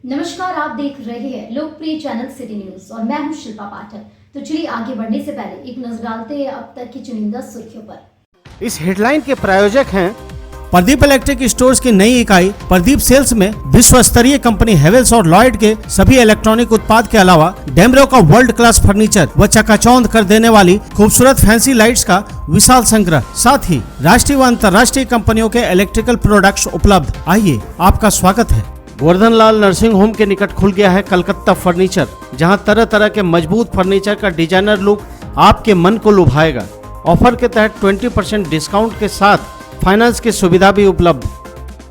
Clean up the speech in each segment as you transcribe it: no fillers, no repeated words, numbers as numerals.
नमस्कार, आप देख रहे हैं लोकप्रिय चैनल सिटी न्यूज और मैं हूं शिल्पा पाठक। तो चलिए आगे बढ़ने से पहले एक नजर डालते हैं अब तक की चुनिंदा सुर्खियों पर। इस हेडलाइन के प्रायोजक हैं प्रदीप इलेक्ट्रिक स्टोर्स की नई इकाई प्रदीप सेल्स में विश्व स्तरीय कंपनी हेवेल्स और लॉयड के सभी इलेक्ट्रॉनिक उत्पाद के अलावा डेमरो का वर्ल्ड क्लास फर्नीचर व चकाचौंध कर देने वाली खूबसूरत फैंसी लाइट्स का विशाल संग्रह, साथ ही राष्ट्रीय व अंतर्राष्ट्रीय कंपनियों के इलेक्ट्रिकल प्रोडक्ट्स उपलब्ध। आइए, आपका स्वागत है। गोवर्धन लाल नर्सिंग होम के निकट खुल गया है कलकत्ता फर्नीचर, जहां तरह तरह के मजबूत फर्नीचर का डिजाइनर लुक आपके मन को लुभाएगा। ऑफर के तहत 20% डिस्काउंट के साथ फाइनेंस की सुविधा भी उपलब्ध।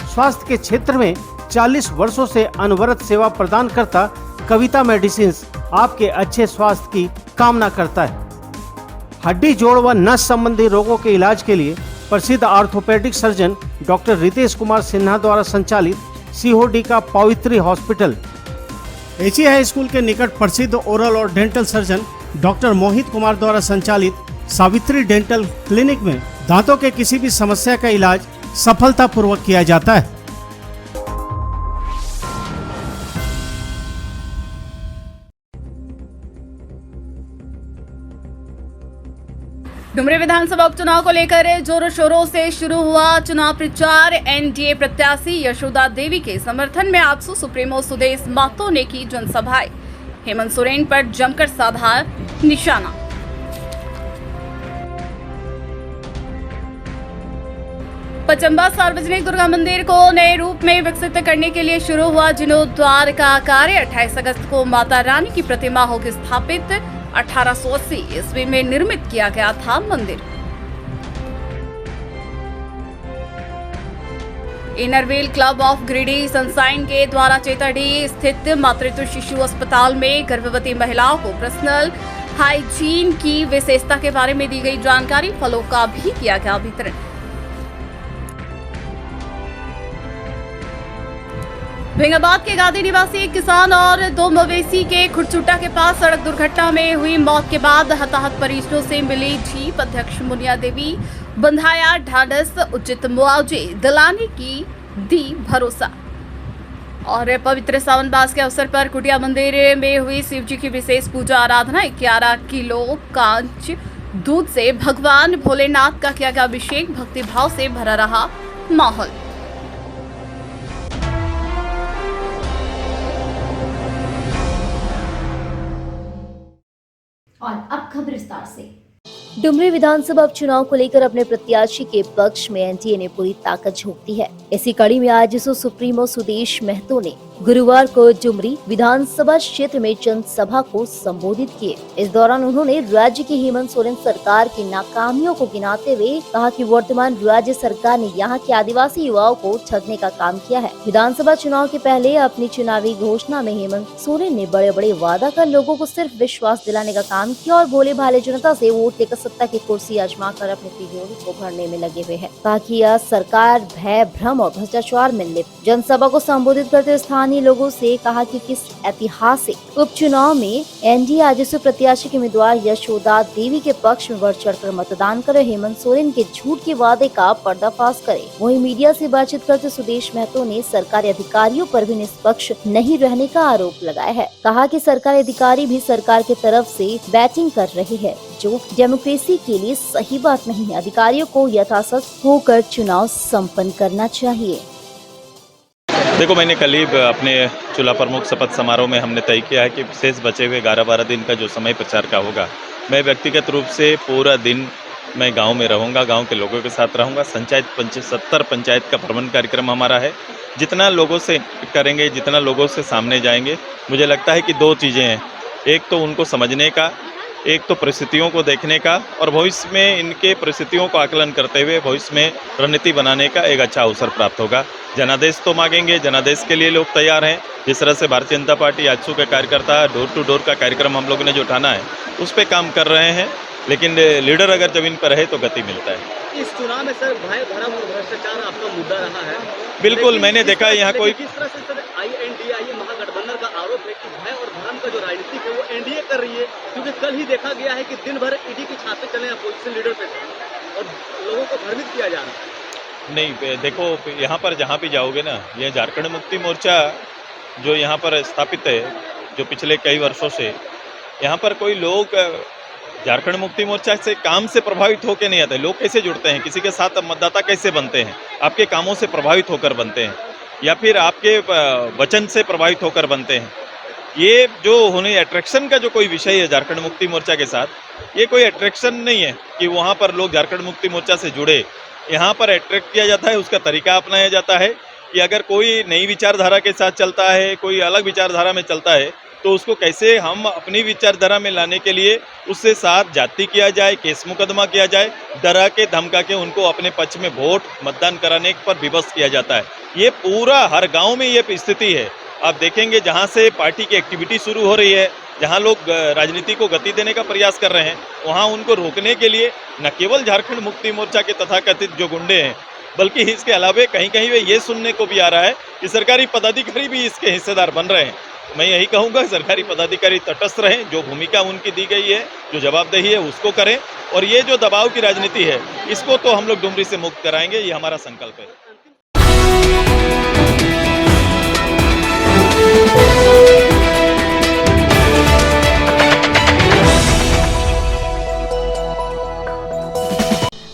स्वास्थ्य के क्षेत्र में 40 वर्षों से अनवरत सेवा प्रदान करता कविता मेडिसिन आपके अच्छे स्वास्थ्य की कामना करता है। हड्डी, जोड़ व नस संबंधी रोगों के इलाज के लिए प्रसिद्ध orthopaedic surgeon doctor Ritesh Kumar Sinha द्वारा संचालित सीओडी का पवित्री हॉस्पिटल, एची हाई स्कूल के निकट प्रसिद्ध ओरल और dental surgeon doctor Mohit Kumar द्वारा संचालित सावित्री डेंटल क्लिनिक में दांतों के किसी भी समस्या का इलाज सफलतापूर्वक किया जाता है। डुमरी विधानसभा उपचुनाव को लेकर जोरों शोरों से शुरू हुआ चुनाव प्रचार। एनडीए प्रत्याशी यशोदा देवी के समर्थन में आजसू सुप्रीमो सुदेश महतो ने की जनसभाएं। हेमंत सोरेन पर जमकर साधा निशाना। पचम्बा सार्वजनिक दुर्गा मंदिर को नए रूप में विकसित करने के लिए शुरू हुआ जीर्णोद्धार का कार्य। 28 अगस्त को माता रानी की प्रतिमा होगी स्थापित। 1880 ईस्वी में निर्मित किया गया था मंदिर। Inner Wheel Club of Giridih Sunshine के द्वारा चेताडीह स्थित मातृत्व शिशु अस्पताल में गर्भवती महिलाओं को पर्सनल हाइजीन की विशेषता के बारे में दी गई जानकारी। फलों का भी किया गया वितरण। भिंगाबाद के गादी निवासी एक किसान और 2 मवेशी के खुरचुट्टा के पास सड़क दुर्घटना में हुई मौत के बाद हताहत परिजनों से मिली जीप। अध्यक्ष मुनिया देवी बंधाया ढांढस उचित मुआवजे दिलाने की दी भरोसा। और पवित्र सावन मास के अवसर पर कुटिया मंदिर में हुई शिव जी की विशेष पूजा आराधना। 11 किलो कांच दूध से भगवान भोलेनाथ का किया गया अभिषेक। भक्ति भाव से भरा रहा माहौल। और अब खबर विस्तार से। डुमरी विधानसभा उपचुनाव को लेकर अपने प्रत्याशी के पक्ष में एनडीए ने पूरी ताकत झोंक दी है। इसी कड़ी में आज सुप्रीमो सुदेश महतो ने गुरुवार को डुमरी विधानसभा क्षेत्र में जनसभा को संबोधित किए। इस दौरान उन्होंने राज्य की हेमंत सोरेन सरकार की नाकामियों को गिनाते हुए कहा कि वर्तमान राज्य सरकार ने यहाँ के आदिवासी युवाओं को ठगने का काम किया है। विधानसभा चुनाव के पहले अपनी चुनावी घोषणा में हेमंत सोरेन ने बड़े बड़े वादा कर लोगों को सिर्फ विश्वास दिलाने का काम किया और भोले भाले जनता से वोट लेकर सत्ता की कुर्सी आजमा कर अपनी तिजोरी को भरने में लगे हुए हैं। कहा कि यह सरकार भय, भ्रम और भ्रष्टाचार में लिप्त। जनसभा को संबोधित करते स्थानीय लोगों से कहा कि किस ऐतिहासिक उपचुनाव में एनडीए आजसू प्रत्याशी के उम्मीदवार यशोदा देवी के पक्ष में बढ़ चढ़कर मतदान करे, हेमंत सोरेन के झूठ के वादे का पर्दाफाश करे। वहीं मीडिया से बातचीत करते सुदेश महतो ने सरकारी अधिकारियों पर भी निष्पक्ष नहीं रहने का आरोप लगाया है। कहा कि सरकारी अधिकारी भी सरकार की तरफ से बैटिंग कर रही है, जो डेमोक्रेसी के लिए सही बात नहीं है। अधिकारियों को यथासथ होकर चुनाव संपन्न करना चाहिए। देखो, मैंने कल ही अपने चुला प्रमुख शपथ समारोह में हमने तय किया है कि शेष बचे हुए 11-12 दिन का जो समय प्रचार का होगा, मैं व्यक्तिगत रूप से पूरा दिन मैं गांव में रहूंगा, गांव के लोगों के साथ रहूंगा। 70 पंचायत का भ्रमण कार्यक्रम हमारा है। जितना लोगों से करेंगे, जितना लोगों से सामने जाएंगे, मुझे लगता है कि 2 चीज़ें हैं। एक तो उनको समझने का, एक तो परिस्थितियों को देखने का, और भविष्य में इनके परिस्थितियों को आकलन करते हुए भविष्य में रणनीति बनाने का एक अच्छा अवसर प्राप्त होगा। जनादेश तो मांगेंगे, जनादेश के लिए लोग तैयार हैं। जिस तरह से भारतीय जनता पार्टी आजसू के कार्यकर्ता डोर टू डोर का कार्यक्रम हम लोगों ने जो ठाना है, उस पर काम कर रहे हैं। लेकिन लीडर अगर जमीन पर है तो गति मिलता है। इस चुनाव में सर भय, भ्रम और भ्रष्टाचार आपका मुद्दा रहा है। बिल्कुल, मैंने देखा यहाँ कोई किस तरह से सर INDIA महागठबंधन का आरोप है कि भय और भ्रम का जो राजनीति है वो एनडीए कर रही है, क्योंकि कल ही देखा गया है कि दिन भर ईडी की छापे चले अपोजिशन लीडर पे और लोगों को भ्रमित किया जा रहा है। नहीं, देखो, यहाँ पर जहाँ भी जाओगे ना, ये झारखंड मुक्ति मोर्चा जो यहाँ पर स्थापित है, जो पिछले कई वर्षों से, यहाँ पर कोई लोग झारखंड मुक्ति मोर्चा से काम से प्रभावित होकर नहीं आते। लोग कैसे जुड़ते हैं, किसी के साथ मतदाता कैसे बनते हैं, आपके कामों से प्रभावित होकर बनते हैं या फिर आपके वचन से प्रभावित होकर बनते हैं। ये जो होने अट्रैक्शन का जो कोई विषय है झारखंड मुक्ति मोर्चा के साथ, ये कोई अट्रैक्शन नहीं है कि वहाँ पर लोग झारखंड मुक्ति मोर्चा से जुड़े। यहाँ पर अट्रैक्ट किया जाता है, उसका तरीका अपनाया जाता है कि अगर कोई नई विचारधारा के साथ चलता है, कोई अलग विचारधारा में चलता है, तो उसको कैसे हम अपनी विचारधारा में लाने के लिए उससे साथ जाति किया जाए, केस मुकदमा किया जाए, डरा के धमका के उनको अपने पक्ष में वोट मतदान कराने पर विवश किया जाता है। ये पूरा हर गांव में ये स्थिति है। आप देखेंगे जहां से पार्टी की एक्टिविटी शुरू हो रही है, जहां लोग राजनीति को गति देने का प्रयास कर रहे हैं, वहां उनको रोकने के लिए न केवल झारखंड मुक्ति मोर्चा के तथाकथित जो गुंडे हैं, बल्कि इसके अलावा कहीं कहीं ये सुनने को भी आ रहा है कि सरकारी पदाधिकारी भी इसके हिस्सेदार बन रहे हैं। मैं यही कहूँगा, सरकारी पदाधिकारी तटस्थ रहें, जो भूमिका उनकी दी गई है, जो जवाबदेही है उसको करें, और ये जो दबाव की राजनीति है इसको तो हम लोग डुमरी से मुक्त कराएंगे, ये हमारा संकल्प है।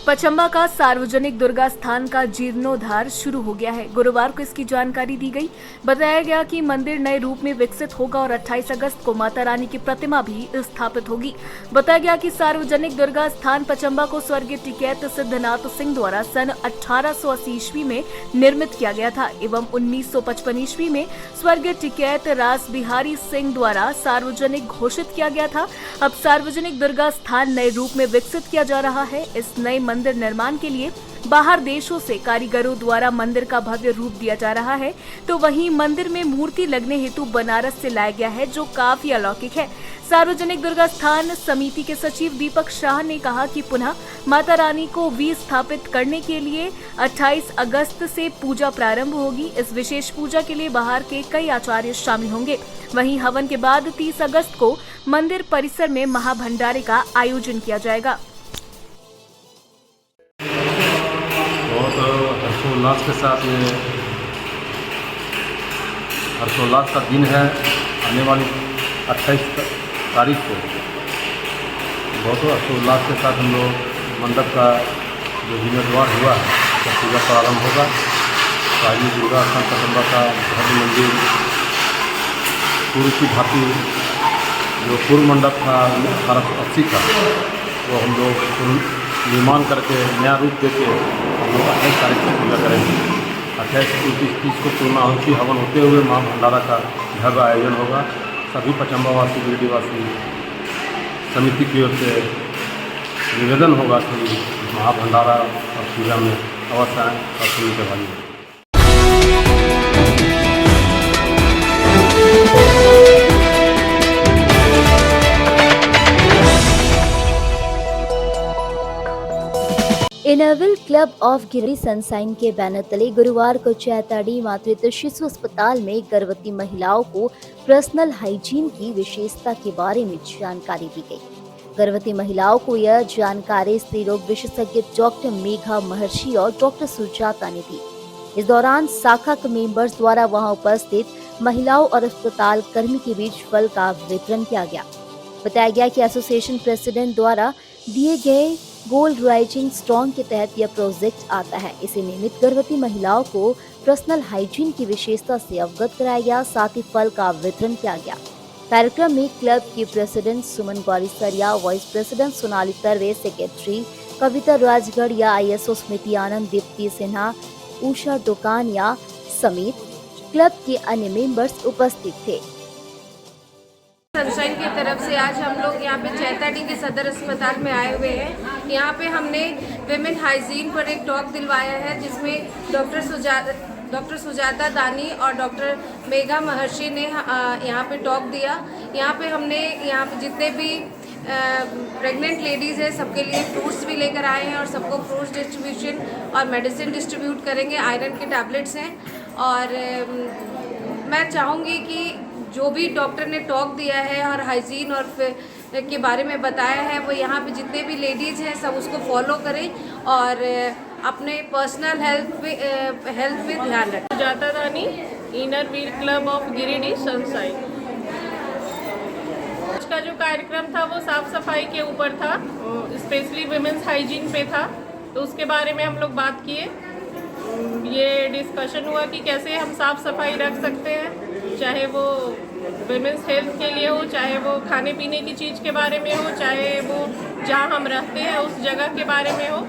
पचम्बा का सार्वजनिक दुर्गा स्थान का जीर्णोद्धार शुरू हो गया है। गुरुवार को इसकी जानकारी दी गई। बताया गया कि मंदिर नए रूप में विकसित होगा और 28 अगस्त को माता रानी की प्रतिमा भी स्थापित होगी। बताया गया कि सार्वजनिक दुर्गा स्थान पचम्बा को स्वर्गीय टिकैत सिद्धनाथ सिंह द्वारा सन 1880 ईस्वी में निर्मित किया गया था एवं 1955 ईस्वी में स्वर्गीय टिकैत रास बिहारी सिंह द्वारा सार्वजनिक घोषित किया गया था। अब सार्वजनिक दुर्गा स्थान नए रूप में विकसित किया जा रहा है। इस नए मंदिर निर्माण के लिए बाहर देशों से कारीगरों द्वारा मंदिर का भव्य रूप दिया जा रहा है, तो वहीं मंदिर में मूर्ति लगने हेतु बनारस से लाया गया है, जो काफी अलौकिक है। सार्वजनिक दुर्गा स्थान समिति के सचिव दीपक शाह ने कहा कि पुनः माता रानी को स्थापित करने के लिए 28 अगस्त से पूजा प्रारंभ होगी। इस विशेष पूजा के लिए बाहर के कई आचार्य शामिल होंगे। वहीं हवन के बाद 30 अगस्त को मंदिर परिसर में महाभंडारे का आयोजन किया जाएगा। बहुत हर्षोल्लास के साथ ये हर्षोल्लास का दिन है। आने वाली 28 तारीख को बहुत हर्षोल्लास के साथ हम लोग मंडप का जो जीर्णोद्धार हुआ है उसका पूजा प्रारंभ होगा। काली दुर्गा स्थान पचम्बा का भव्य मंदिर पूर्व की भांति जो पूर्व मंडप था 1880 का, वो हम लोग निर्माण करके नया रूप देके हम लोग 28 तारीख को पूजा करेंगे। 28, 29, 30 को पूर्णाहुति हवन होते हुए माँ भंडारा का भव्य आयोजन होगा। सभी पचम्बावासी गिरिडीहवासी समिति की ओर से निवेदन होगा कि महाभंडारा और पूजा में अवश्य आएँ और सुनने के भागी। इनविल क्लब ऑफ गिरिडीह सनशाइन के बैनर तले गुरुवार को चैताड़ी मातृत्व शिशु अस्पताल में गर्भवती महिलाओं को पर्सनल हाइजीन की विशेषता के बारे में जानकारी दी गई। गर्भवती महिलाओं को यह जानकारी स्त्री रोग विशेषज्ञ डॉक्टर मेघा महर्षि और डॉक्टर सुजाता ने दी। इस दौरान शाखा के मेंबर्स द्वारा वहां उपस्थित महिलाओं और अस्पताल कर्मी के बीच फल का वितरण किया गया। बताया गया कि एसोसिएशन प्रेसिडेंट द्वारा दिए गए गोल्ड राइजिंग स्ट्रॉन्ग के तहत यह प्रोजेक्ट आता है। इसे नियमित गर्भवती महिलाओं को पर्सनल हाइजीन की विशेषता से अवगत कराया गया, साथ ही फल का वितरण किया गया। कार्यक्रम में क्लब की प्रेसिडेंट सुमन गौरी सरिया, वाइस प्रेसिडेंट सोनाली तरवे, सेक्रेटरी कविता राजगढ़िया, ISO स्मृति आनंद, दीप्ति सिन्हा, उषा डोकानिया समेत क्लब के अन्य मेंबर्स उपस्थित थे। सनशाइन की तरफ से आज हम लोग यहाँ पे चैताड़ी के सदर अस्पताल में आए हुए हैं। यहाँ पे हमने विमेन हाइजीन पर एक टॉक दिलवाया है, जिसमें डॉक्टर सुजाता दानी और डॉक्टर मेघा महर्षि ने यहाँ पे टॉक दिया। यहाँ पे हमने जितने भी प्रेग्नेंट लेडीज़ हैं सबके लिए फ्रूट्स भी लेकर आए हैं और सबको फ्रूट्स डिस्ट्रीब्यूशन और मेडिसिन डिस्ट्रीब्यूट करेंगे। आयरन के टैबलेट्स हैं और मैं चाहूँगी कि जो भी डॉक्टर ने टॉक दिया है और हाइजीन और के बारे में बताया है, वो यहाँ पे जितने भी लेडीज़ हैं सब उसको फॉलो करें और अपने पर्सनल हेल्थ पे ध्यान रखें। Sujata Dani Inner Wheel Club of Giridih Sunshine. आज का जो कार्यक्रम था वो साफ सफाई के ऊपर था, स्पेशली विमेंस हाइजीन पे था, तो उसके बारे में हम लोग बात किए। ये डिस्कशन हुआ कि कैसे हम साफ सफाई रख सकते हैं, चाहे वो विमेंस हेल्थ के लिए हो, चाहे वो खाने पीने की चीज़ के बारे में हो, चाहे वो जहाँ हम रहते हैं उस जगह के बारे में हो।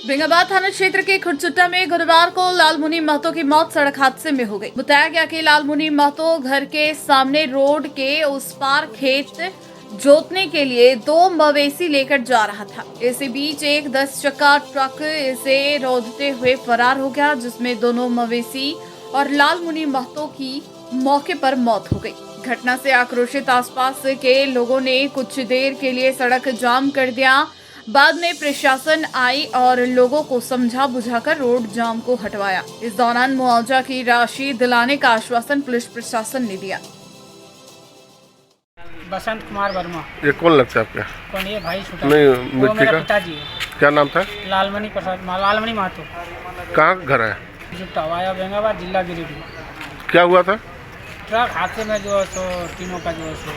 बेंगाबाद थाना क्षेत्र के खुरचुट्टा में गुरुवार को लालमुनि महतो की मौत सड़क हादसे में हो गई। बताया गया कि लालमुनि महतो घर के सामने रोड के उस पार खेत जोतने के लिए 2 मवेशी लेकर जा रहा था। इसी बीच एक 10 चक्का ट्रक इसे रोधते हुए फरार हो गया, जिसमें दोनों मवेशी और लालमुनि महतो की मौके पर मौत हो गई। घटना से आक्रोशित आसपास के लोगों ने कुछ देर के लिए सड़क जाम कर दिया। बाद में प्रशासन आई और लोगों को समझा बुझाकर रोड जाम को हटवाया। इस दौरान मुआवजा की राशि दिलाने का आश्वासन पुलिस प्रशासन ने दिया। बसंत कुमार वर्मा। ये कौन लगता है आपका? कौन? ये भाई छोटा नहीं, वो मृत्यु मेरा का पिताजी है। क्या नाम था? लालमणि प्रसाद, लालमणि महतो। कहाँ घर है? जुट्टा वाया बेंगाबाद जिला गिरिडीह। क्या हुआ था? ट्रक हादसे में जो है सो तीनों का जो है सो।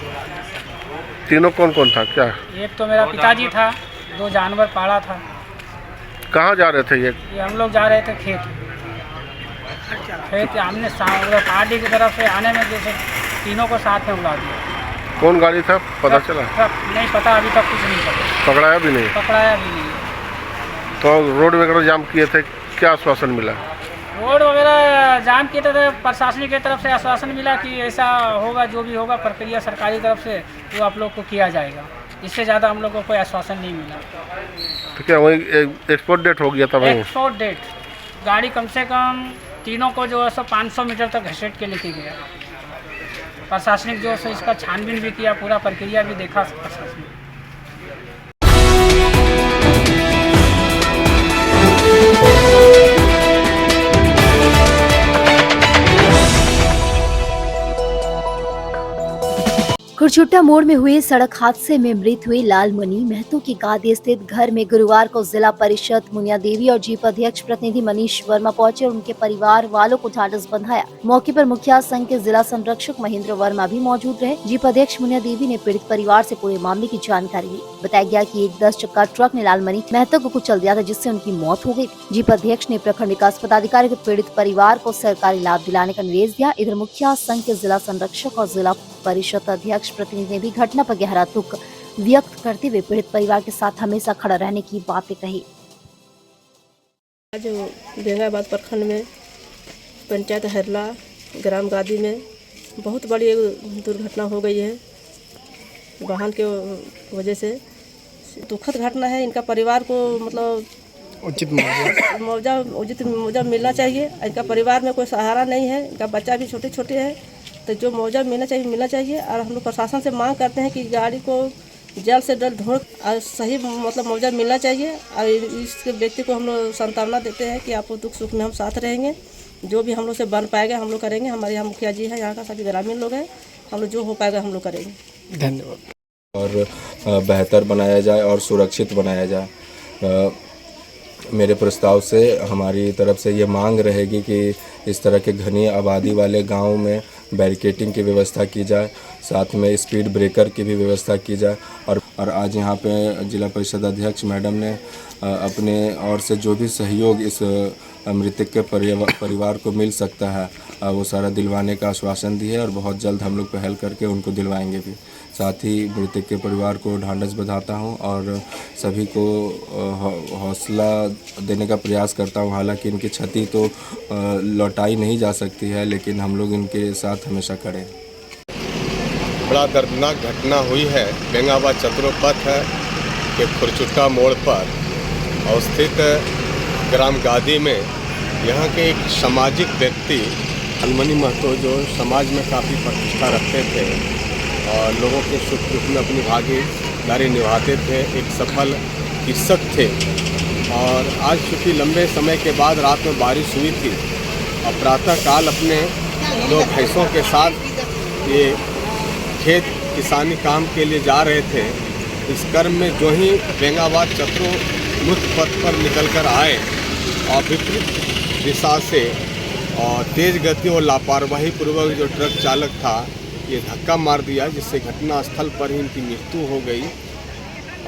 तीनों कौन कौन था? क्या? एक तो मेरा पिताजी था, 2 जानवर पाला था। कहाँ जा रहे थे ये? हम लोग जा रहे थे खेत। हमने पहाड़ी की तरफ से आने में जैसे तीनों को साथ में उड़ा दिया। कौन गाड़ी था पता चला? नहीं पता, अभी तक कुछ नहीं पता। पकड़ाया भी नहीं? पकड़ाया भी नहीं। तो रोड वगैरह जाम किए थे, क्या आश्वासन मिला? रोड वगैरह जाम किए थे, प्रशासन की तरफ से आश्वासन मिला कि ऐसा होगा, जो भी होगा प्रक्रिया सरकारी तरफ से वो आप लोग को किया जाएगा। इससे ज़्यादा हम लोग को कोई आश्वासन नहीं मिला। तो क्या वही एक्सपोर्ट डेट हो गया था? वही एक्सपोर्ट डेट। गाड़ी कम से कम तीनों को जो है सो 500 मीटर तक घसीट के लेके गया। प्रशासनिक जो है इसका छानबीन भी किया, पूरा प्रक्रिया भी देखा प्रशासन। खुरचुट्टा मोड़ में हुए सड़क हादसे में मृत हुए लालमुनि महतो की गादी स्थित घर में गुरुवार को जिला परिषद मुनिया देवी और जीप अध्यक्ष प्रतिनिधि मनीष वर्मा पहुंचे और उनके परिवार वालों को ढांढस बंधाया। मौके पर मुखिया संघ के जिला संरक्षक महेंद्र वर्मा भी मौजूद रहे। जीप अध्यक्ष मुनिया देवी ने पीड़ित परिवार से पूरे मामले की जानकारी ली। बताया गया कि एक 10 चक्का ट्रक ने लालमुनि महतो को कुचल दिया था, जिससे उनकी मौत हो गई। जीप अध्यक्ष ने प्रखंड विकास पदाधिकारी को पीड़ित परिवार को सरकारी लाभ दिलाने का निर्देश दिया। इधर मुखिया संघ के जिला संरक्षक और जिला परिषद अध्यक्ष प्रतिनिधि ने भी घटना पर गहरा दुख व्यक्त करते हुए पीड़ित परिवार के साथ हमेशा खड़ा रहने की बातें कही। आज बेंगाबाद प्रखंड में पंचायत हरला ग्राम गादी में बहुत बड़ी एक दुर्घटना हो गई है। वाहन के वजह से दुखद घटना है। इनका परिवार को मतलब उचित मुआवजा मिलना चाहिए। इनका परिवार में कोई सहारा नहीं है, इनका बच्चा भी छोटे छोटे है, तो जो मुआवजा मिलना चाहिए। और हम लोग प्रशासन से मांग करते हैं कि गाड़ी को जल्द से जल्द ढूंढ और सही मतलब मुआवजा मिलना चाहिए। और इस व्यक्ति को हम लोग सांत्वना देते हैं कि आपको दुख सुख में हम साथ रहेंगे, जो भी हम लोग से बन पाएगा हम लोग करेंगे। हमारे यहाँ मुखिया जी है, यहाँ का सभी ग्रामीण लोग हैं, हम लोग जो हो पाएगा हम लोग करेंगे। धन्यवाद। और बेहतर बनाया जाए और सुरक्षित बनाया जाए। मेरे प्रस्ताव से हमारी तरफ से ये मांग रहेगी कि इस तरह के घनी आबादी वाले गांव में बैरिकेटिंग की व्यवस्था की जाए, साथ में स्पीड ब्रेकर की भी व्यवस्था की जाए। और आज यहाँ पे जिला परिषद अध्यक्ष मैडम ने अपने ओर से जो भी सहयोग इस मृतक के परिवार को मिल सकता है वो सारा दिलवाने का आश्वासन दी है और बहुत जल्द हम लोग पहल करके उनको दिलवाएंगे भी। साथ ही मृतक के परिवार को ढांढस बंधाता हूँ और सभी को हौसला देने का प्रयास करता हूँ। हालांकि इनकी क्षति तो लौटाई नहीं जा सकती है, लेकिन हम लोग इनके साथ हमेशा खड़े हैं। बड़ा दर्दनाक घटना हुई है बेंगाबाद चतुरोपथ के खुरचुट्टा मोड़ पर अवस्थित ग्राम गादी में। यहाँ के एक सामाजिक व्यक्ति लालमुनि महतो जो समाज में काफ़ी प्रतिष्ठा रखते थे और लोगों के सुख दुख में अपनी भागीदारी निभाते थे, एक सफल कृषक थे। और आज चूँकि लंबे समय के बाद रात में बारिश हुई थी और प्रातःकाल अपने 2 भैंसों के साथ ये खेत किसानी काम के लिए जा रहे थे। इस क्रम में जो ही बेंगाबाद चतरो मुख्य पथ पर निकल कर आए और विपरीत दिशा से और तेज़ गति और लापरवाही पूर्वक जो ट्रक चालक था ये धक्का मार दिया, जिससे घटना स्थल पर ही इनकी मृत्यु हो गई।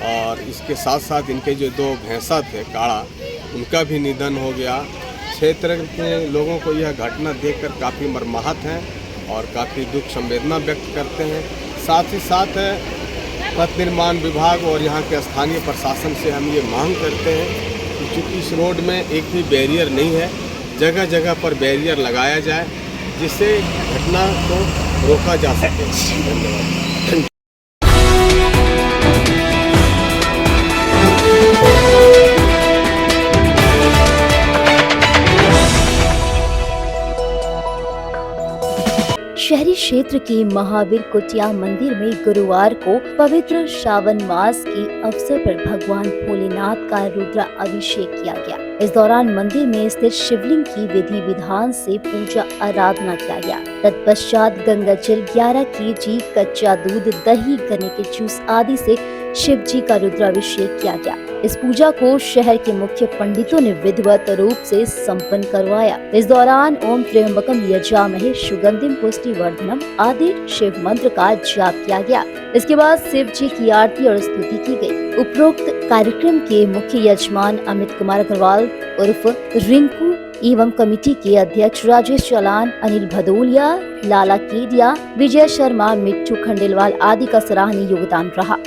और इसके साथ साथ इनके जो 2 भैंसा थे काड़ा, उनका भी निधन हो गया। क्षेत्र के लोगों को यह घटना देखकर काफ़ी मर्माहत हैं और काफ़ी दुख संवेदना व्यक्त करते हैं। साथ ही साथ पथ निर्माण विभाग और यहाँ के स्थानीय प्रशासन से हम ये मांग करते हैं कि चूँकि इस रोड में एक भी बैरियर नहीं है, जगह जगह पर बैरियर लगाया जाए जिससे घटना को रोका जा सके। धन्यवाद। शहरी क्षेत्र के महावीर कुटिया मंदिर में गुरुवार को पवित्र श्रावण मास के अवसर पर भगवान भोलेनाथ का रुद्र अभिषेक किया गया। इस दौरान मंदिर में स्थित शिवलिंग की विधि विधान से पूजा आराधना किया गया। तत्पश्चात गंगा जल 11 kg कच्चा दूध, दही, गन्ने के जूस आदि से शिव जी का रुद्राभिषेक किया गया। इस पूजा को शहर के मुख्य पंडितों ने विधिवत रूप से संपन्न करवाया। इस दौरान ओम त्र्यंबकम यजामहे सुगंधिम पुष्टिवर्धनम आदि शिव मंत्र का जाप किया गया। इसके बाद शिव जी की आरती और स्तुति की गई। उपरोक्त कार्यक्रम के मुख्य यजमान अमित कुमार अग्रवाल उर्फ रिंकू एवं कमेटी के अध्यक्ष राजेश चलान, अनिल भदौलिया, लाला केडिया, विजय शर्मा, मिट्टू खंडेलवाल आदि का सराहनीय योगदान रहा।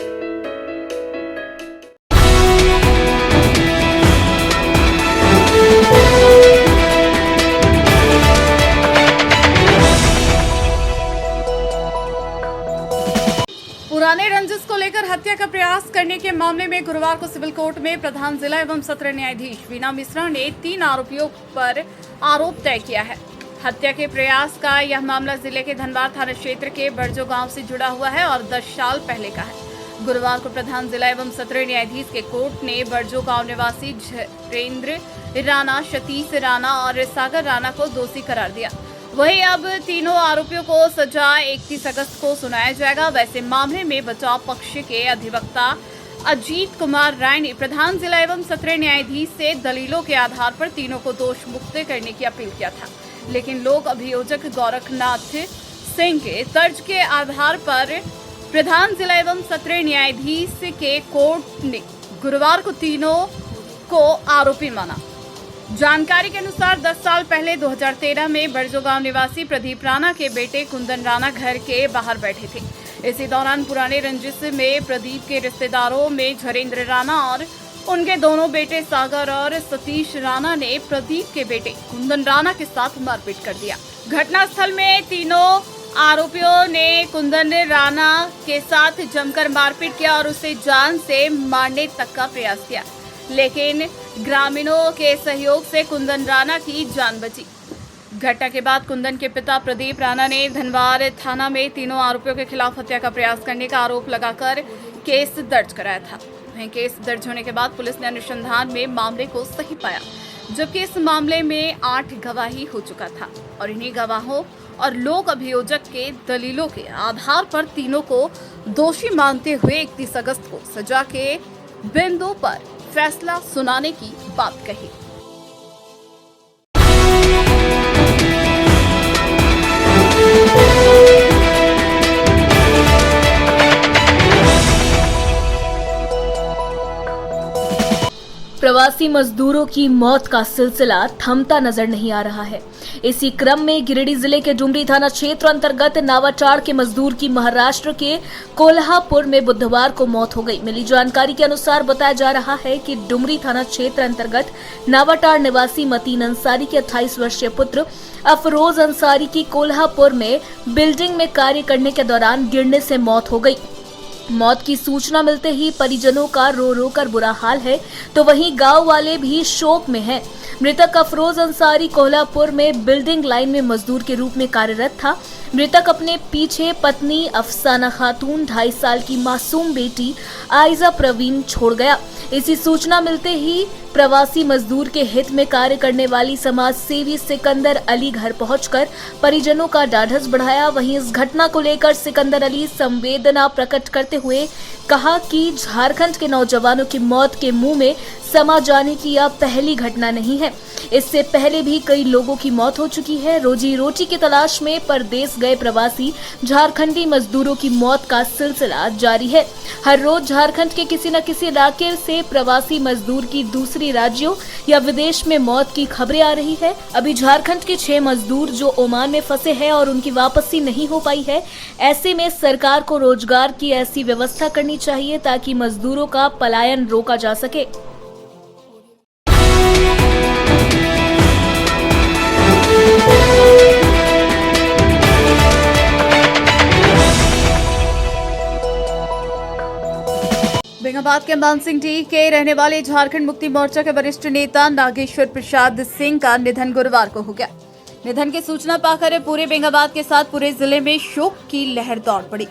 पुराने रंजिश को लेकर हत्या का प्रयास करने के मामले में गुरुवार को सिविल कोर्ट में प्रधान जिला एवं सत्र न्यायाधीश वीना मिश्रा ने 3 आरोपियों पर आरोप तय किया है। हत्या के प्रयास का यह मामला जिले के धनबाद थाना क्षेत्र के बरजो गांव से जुड़ा हुआ है और 10 साल पहले का है। गुरुवार को प्रधान जिला एवं सत्र न्यायाधीश के कोर्ट ने बरजो गांव निवासी झरेंद्र राणा, सतीश राणा और सागर राणा को दोषी करार दिया। वहीं अब तीनों आरोपियों को सजा 31 अगस्त को सुनाया जाएगा। वैसे मामले में बचाव पक्ष के अधिवक्ता अजीत कुमार राय ने प्रधान जिला एवं सत्र न्यायाधीश से दलीलों के आधार पर तीनों को दोष मुक्त करने की अपील किया था, लेकिन लोक अभियोजक गोरखनाथ सिंह के तर्ज के आधार पर प्रधान जिला एवं सत्र न्यायाधीश के कोर्ट ने गुरुवार को तीनों को आरोपी माना। जानकारी के अनुसार 10 साल पहले 2013 में बरजो गांव निवासी प्रदीप राणा के बेटे कुंदन राणा घर के बाहर बैठे थे। इसी दौरान पुराने रंजिश में प्रदीप के रिश्तेदारों में झरेंद्र राणा और उनके दोनों बेटे सागर और सतीश राणा ने प्रदीप के बेटे कुंदन राणा के साथ मारपीट कर दिया। घटनास्थल में तीनों आरोपियों ने कुंदन राणा के साथ जमकर मारपीट किया और उसे जान से मारने तक का प्रयास किया, लेकिन ग्रामीणों के सहयोग से कुंदन राणा की जान बची। घटना के बाद कुंदन के पिता प्रदीप राणा ने धनबाद थाना में तीनों आरोपियों के खिलाफ हत्या का प्रयास करने का आरोप लगाकर केस दर्ज कराया था। वहीं केस दर्ज होने के बाद पुलिस ने अनुसंधान में मामले को सही पाया, जबकि इस मामले में 8 गवाही हो चुका था और इन्हीं गवाहों और लोक अभियोजक के दलीलों के आधार पर तीनों को दोषी मानते हुए 31 अगस्त को सजा के बिंदु पर फैसला सुनाने की बात कही। प्रवासी मजदूरों की मौत का सिलसिला थमता नजर नहीं आ रहा है। इसी क्रम में गिरिडीह जिले के डुमरी थाना क्षेत्र अंतर्गत नावाटाड़ के मजदूर की महाराष्ट्र के कोल्हापुर में बुधवार को मौत हो गई। मिली जानकारी के अनुसार बताया जा रहा है कि डुमरी थाना क्षेत्र अंतर्गत नावाटाड़ निवासी मतीन अंसारी के 28 वर्षीय पुत्र अफरोज अंसारी की कोल्हापुर में बिल्डिंग में कार्य करने के दौरान गिरने से मौत हो गई। मौत की सूचना मिलते ही परिजनों का रो रो कर बुरा हाल है, तो वहीं गांव वाले भी शोक में हैं। मृतक अफरोज अंसारी कोल्हापुर में बिल्डिंग लाइन में मजदूर के रूप में कार्यरत था। मृतक अपने पीछे पत्नी अफसाना खातून, 2.5 साल की मासूम बेटी आयजा प्रवीण छोड़ गया। इसी सूचना मिलते ही प्रवासी मजदूर के हित में कार्य करने वाली समाज सेवी सिकंदर अली घर पहुंचकर परिजनों का ढाढ़स बढ़ाया। वहीं इस घटना को लेकर सिकंदर अली संवेदना प्रकट करते हुए कहा कि झारखंड के नौजवानों की मौत के मुंह में समा जाने की यह पहली घटना नहीं है। इससे पहले भी कई लोगों की मौत हो चुकी है। रोजी रोटी की तलाश में परदेश गए प्रवासी झारखंडी मजदूरों की मौत का सिलसिला जारी है। हर रोज झारखंड के किसी न किसी इलाके से प्रवासी मजदूर की दूसरी राज्यों या विदेश में मौत की खबरें आ रही है। अभी झारखंड के 6 मजदूर जो ओमान में फंसे हैं और उनकी वापसी नहीं हो पाई है। ऐसे में सरकार को रोजगार की ऐसी व्यवस्था करनी चाहिए ताकि मजदूरों का पलायन रोका जा सके। बेंगाबाद के मानसिंह डी के रहने वाले झारखंड मुक्ति मोर्चा के वरिष्ठ नेता नागेश्वर प्रसाद सिंह का निधन गुरुवार को हो गया। निधन की सूचना पाकर पूरे बेंगाबाद के साथ पूरे जिले में शोक की लहर दौड़ पड़ी।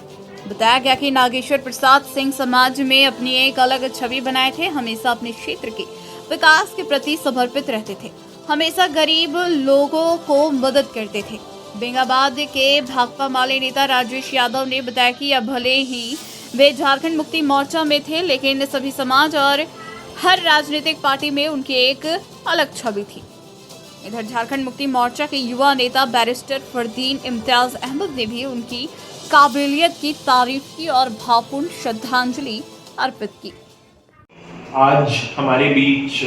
बताया गया कि नागेश्वर प्रसाद सिंह समाज में अपनी एक अलग छवि बनाए थे। हमेशा अपने क्षेत्र के विकास के प्रति समर्पित रहते थे। हमेशा गरीब लोगों को मदद करते थे। बेंगाबाद के भाकपा माले नेता राजेश यादव ने बताया कि अब भले ही वे झारखंड मुक्ति मोर्चा में थे, लेकिन सभी समाज और हर राजनीतिक पार्टी में उनकी एक अलग छवि थी। इधर झारखंड मुक्ति मोर्चा के युवा नेता बैरिस्टर फरदीन इम्तियाज अहमद ने भी उनकी काबिलियत की तारीफ की और भावपूर्ण श्रद्धांजलि अर्पित की। आज हमारे बीच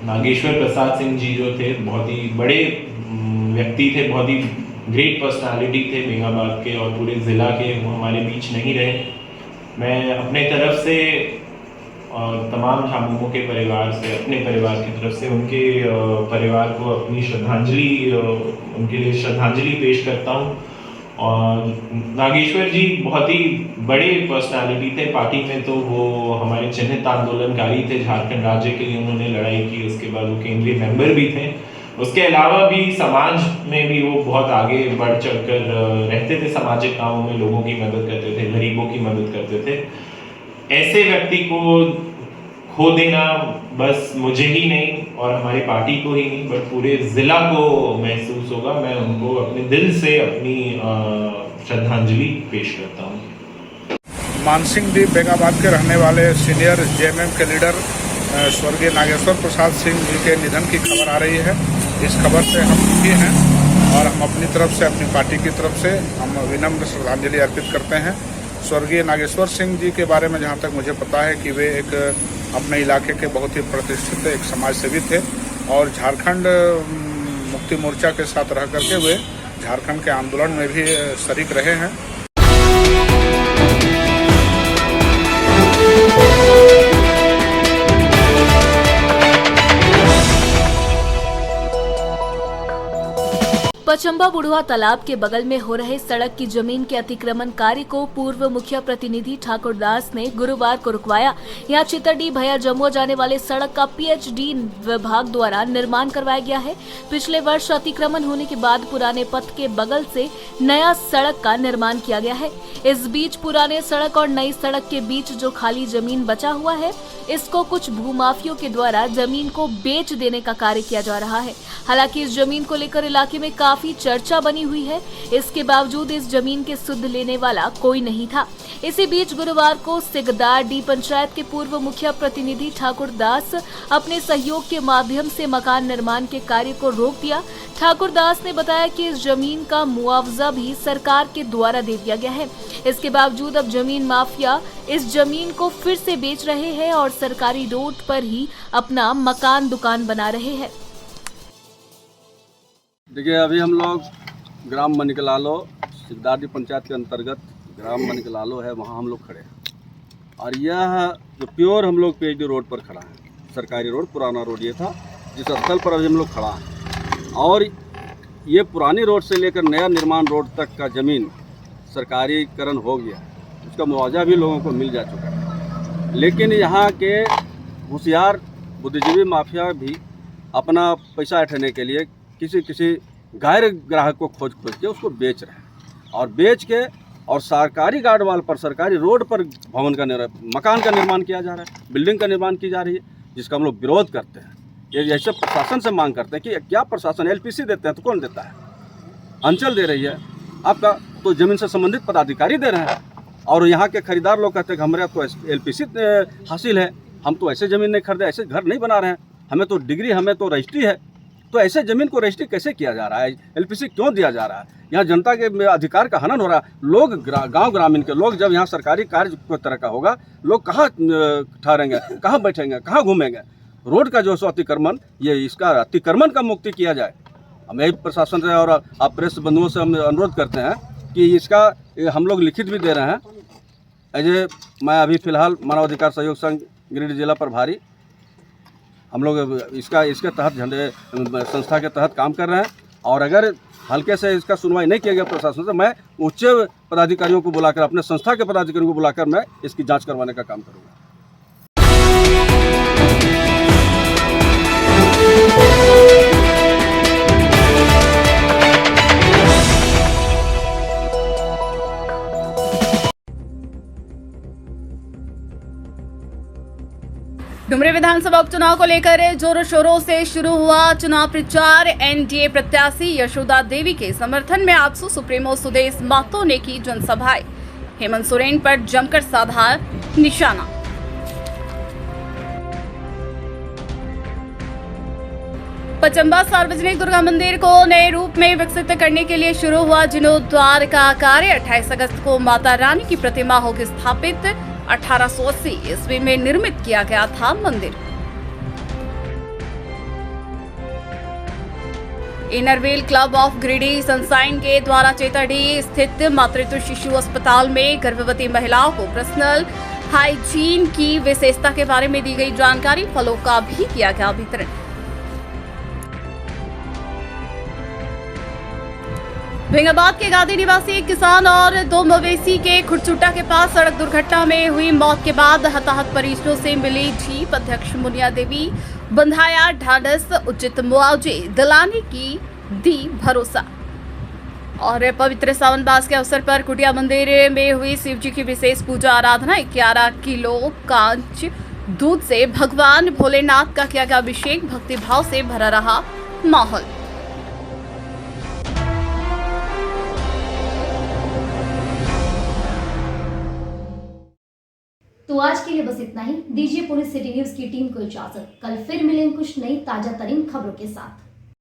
नागेश्वर प्रसाद सिंह जी जो थे, बहुत ही बड़े व्यक्ति थे, बहुत ही ग्रेट पर्सनालिटी थे बेंगाबाद के और पूरे ज़िला के, वो हमारे बीच नहीं रहे। मैं अपने तरफ से और तमाम झामुमो के परिवार से, अपने परिवार की तरफ से उनके परिवार को अपनी श्रद्धांजलि, उनके लिए श्रद्धांजलि पेश करता हूँ। और नागेश्वर जी बहुत ही बड़े पर्सनालिटी थे पार्टी में, तो वो हमारे चिन्हित आंदोलनकारी थे। झारखंड राज्य के लिए उन्होंने लड़ाई की, उसके बाद वो केंद्रीय मेंबर भी थे। उसके अलावा भी समाज में भी वो बहुत आगे बढ़ चढ़कर रहते थे। सामाजिक कामों में लोगों की मदद करते थे, गरीबों की मदद करते थे। ऐसे व्यक्ति को खो देना बस मुझे ही नहीं और हमारी पार्टी को ही नहीं, बट पूरे जिला को महसूस होगा। मैं उनको अपने दिल से अपनी श्रद्धांजलि पेश करता हूँ। मानसिंह डी बेंगाबाद के रहने वाले सीनियर जेएमएम के लीडर स्वर्गीय नागेश्वर प्रसाद सिंह जी के निधन की खबर आ रही है। इस खबर से हम दुखी हैं और हम अपनी तरफ से, अपनी पार्टी की तरफ से हम विनम्र श्रद्धांजलि अर्पित करते हैं। स्वर्गीय नागेश्वर सिंह जी के बारे में जहाँ तक मुझे पता है कि वे एक अपने इलाके के बहुत ही प्रतिष्ठित एक समाज सेवी थे और झारखंड मुक्ति मोर्चा के साथ रह करके वे झारखंड के आंदोलन में भी शरीक रहे हैं। पचम्बा बुढ़वा तालाब के बगल में हो रहे सड़क की जमीन के अतिक्रमण कार्य को पूर्व मुखिया प्रतिनिधि ठाकुर दास ने गुरुवार को रुकवाया। यहाँ चितरडी भैया जमुआ जाने वाले सड़क का पीएचडी विभाग द्वारा निर्माण करवाया गया है। पिछले वर्ष अतिक्रमण होने के बाद पुराने पथ के बगल से नया सड़क का निर्माण किया गया है। इस बीच पुराने सड़क और नई सड़क के बीच जो खाली जमीन बचा हुआ है, इसको कुछ भूमाफियों के द्वारा जमीन को बेच देने का कार्य किया जा रहा है। हालांकि इस जमीन को लेकर इलाके में काफी चर्चा बनी हुई है। इसके बावजूद इस जमीन के सुध लेने वाला कोई नहीं था। इसी बीच गुरुवार को सिगदार डी पंचायत के पूर्व मुखिया प्रतिनिधि ठाकुर दास अपने सहयोग के माध्यम से मकान निर्माण के कार्य को रोक दिया। ठाकुर दास ने बताया कि इस जमीन का मुआवजा भी सरकार के द्वारा दे दिया गया है। इसके बावजूद अब जमीन माफिया इस जमीन को फिर से बेच रहे हैं और सरकारी रोड पर ही अपना मकान दुकान बना रहे हैं। देखिए, अभी हम लोग ग्राम मनिकलालो, सिगदारी पंचायत के अंतर्गत ग्राम मनिकलालो है, वहाँ हम लोग खड़े हैं और यह जो प्योर हम लोग पीएचडी रोड पर खड़ा है, सरकारी रोड, पुराना रोड ये था जिस स्थल पर अभी हम लोग खड़ा हैं। और ये पुरानी रोड से लेकर नया निर्माण रोड तक का ज़मीन सरकारीकरण हो गया, उसका मुआवजा भी लोगों को मिल जा चुका है। लेकिन यहाँ के होशियार बुद्धिजीवी माफिया भी अपना पैसा उठाने के लिए किसी गैर ग्राहक को खोज के उसको बेच रहे हैं और बेच के और सरकारी गार्डवाल पर, सरकारी रोड पर मकान का निर्माण किया जा रहा है, बिल्डिंग का निर्माण की जा रही है। जिसका हम लोग विरोध करते हैं। ये ऐसे प्रशासन से मांग करते हैं कि क्या प्रशासन एलपीसी देते हैं तो कौन देता है? अंचल दे रही है, आपका तो ज़मीन से संबंधित पदाधिकारी दे रहे हैं, और यहाँ के खरीदार लोग कहते हैं कि हमारे तो एलपीसी हासिल है, हम तो ऐसे ज़मीन नहीं खरीदे, ऐसे घर नहीं बना रहे हैं, हमें तो डिग्री, हमें तो रजिस्ट्री है। तो ऐसे ज़मीन को रजिस्ट्री कैसे किया जा रहा है? एलपीसी क्यों दिया जा रहा है? यहाँ जनता के अधिकार का हनन हो रहा है। लोग गांव ग्रामीण के लोग जब यहाँ सरकारी कार्य को तरह का होगा, लोग कहाँ ठहरेंगे, कहाँ बैठेंगे, कहाँ घूमेंगे? रोड का जो सो अतिक्रमण, ये इसका अतिक्रमण का मुक्ति किया जाए। हम यही प्रशासन से और आप प्रेस बंधुओं से हम अनुरोध करते हैं कि इसका हम लोग लिखित भी दे रहे हैं। ऐसे मैं अभी फ़िलहाल मानव अधिकार सहयोग संघ गिरिडीह जिला प्रभारी, हम लोग इसके तहत झंडे संस्था के तहत काम कर रहे हैं, और अगर हल्के से इसका सुनवाई नहीं किया गया प्रशासन से, मैं उच्च पदाधिकारियों को बुलाकर, अपने संस्था के पदाधिकारियों को बुलाकर मैं इसकी जांच करवाने का काम करूँगा। डुमरी विधानसभा उपचुनाव को लेकर जोरों शोरों से शुरू हुआ चुनाव प्रचार। एनडीए प्रत्याशी यशोदा देवी के समर्थन में आजसू सुप्रीमो सुदेश महतो ने की जनसभाएं। हेमंत सोरेन पर जमकर साधा निशाना। पचम्बा सार्वजनिक दुर्गा मंदिर को नए रूप में विकसित करने के लिए शुरू हुआ जीर्णोद्धार का कार्य। 28 अगस्त को माता रानी की प्रतिमा होगी स्थापित। 1880 ईस्वी में निर्मित किया गया था मंदिर। Inner Wheel Club of Giridih sunshine के द्वारा चेताडीह स्थित मातृत्व शिशु अस्पताल में गर्भवती महिलाओं को पर्सनल हाइजीन की विशेषता के बारे में दी गई जानकारी। फलों का भी किया गया वितरण। भिंगाबाद के गादी निवासी एक किसान और 2 मवेशी के खुरचुट्टा के पास सड़क दुर्घटना में हुई मौत के बाद हताहत परिजनों से मिली जीप। अध्यक्ष मुनिया देवी बंधाया ढांढस उचित मुआवजे दिलाने की दी भरोसा। और पवित्र सावन मास के अवसर पर कुटिया मंदिर में हुई शिव जी की विशेष पूजा आराधना। 11 किलो कांच दूध से भगवान भोलेनाथ का किया गया अभिषेक। भक्तिभाव से भरा रहा माहौल। तो आज के लिए बस इतना ही। दीजिए पूरी सिटी न्यूज की टीम को इजाजत। कल फिर मिलेंगे कुछ नई ताजा तरीन खबरों के साथ।